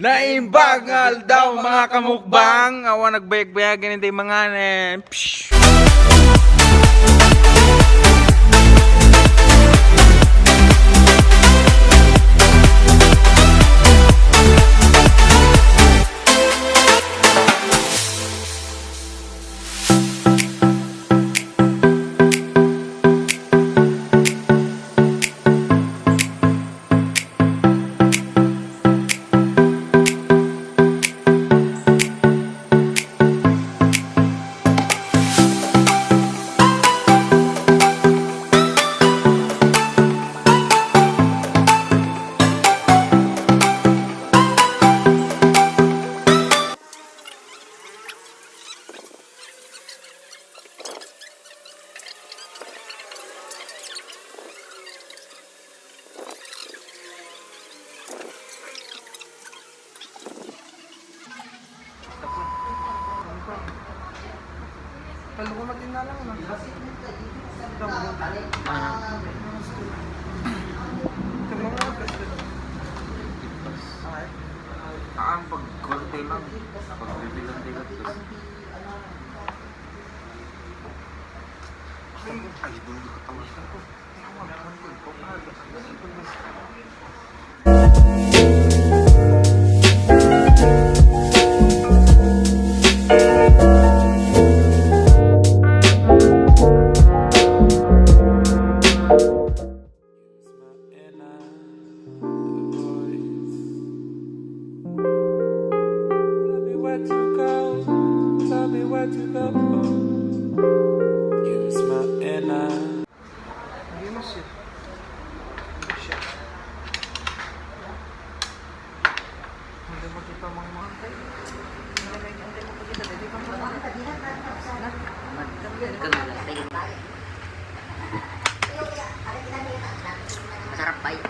Naimbagal daw mga kamukbang. Awa nagbayag-bayagin hindi mga psh. Kalau ko matinalang na. Ang pag-korte lang, pag-bibilang tigat ko. Ay, doon ko tawas ako. Masarap ba yun?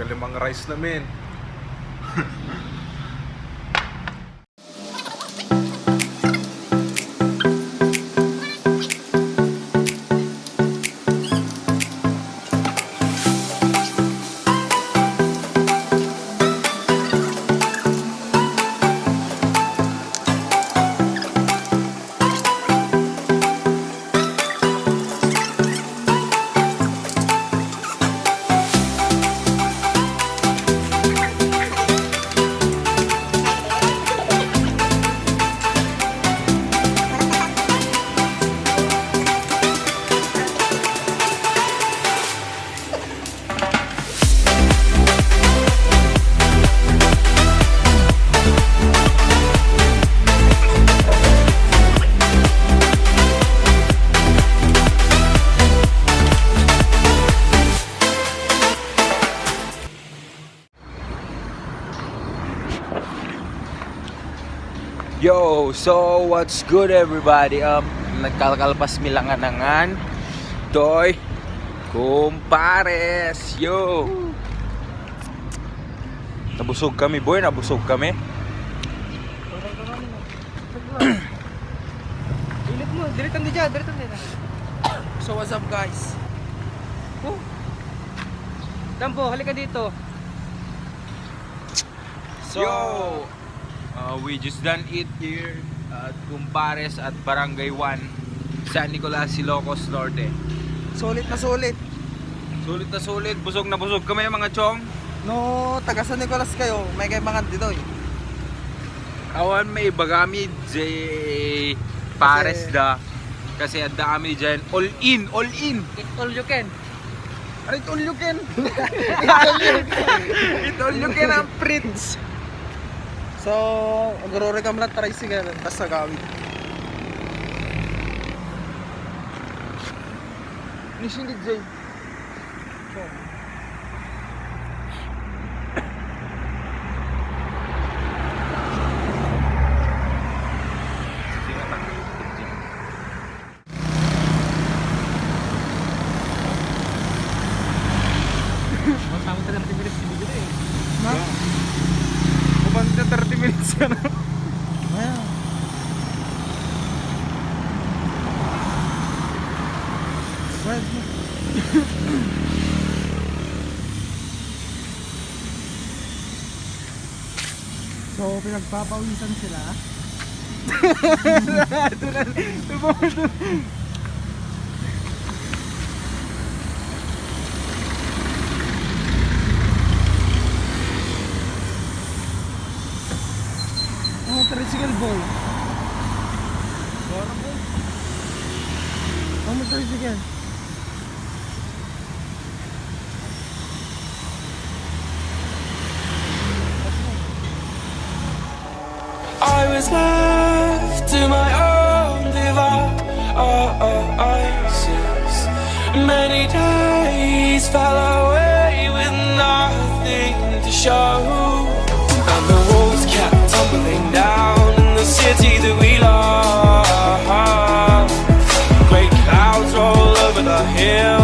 Kalimang rice namin. Yo, so what's good everybody? Nagkakalpas milanganangan Toy Kompares. Yo, nabusog kami boy, nabusog kami. Ilit mo, diritan di dyan, diritan di dyan. So what's up guys? Dampo, halika dito. So, We just done eat here at Kompares at Barangay 1 San Nicolas, Ilocos Norte. sulit na sulit. Sulit na sulit, busog na busog kami mga chong. No, taga San Nicolas kayo, may kaimangan dito eh. Awan may bagami J Pares da. Kasi adda kami dyan all in, all in. It all you can. Ano it all you can? It all you can ang prince. So, agrore kam lang tricycle, tas sa gawin. Nisingit Jay. Masama 30 minutes dito eh. Na? Kumanta 30 minutes ka na. Ayan. So, pinagpapawisan sila. Oh, tricycle boy. Oh, may tricycle. I was left to my own devices. Many days fell away with nothing to show, and the walls kept tumbling down in the city that we love. Great clouds roll over the hill.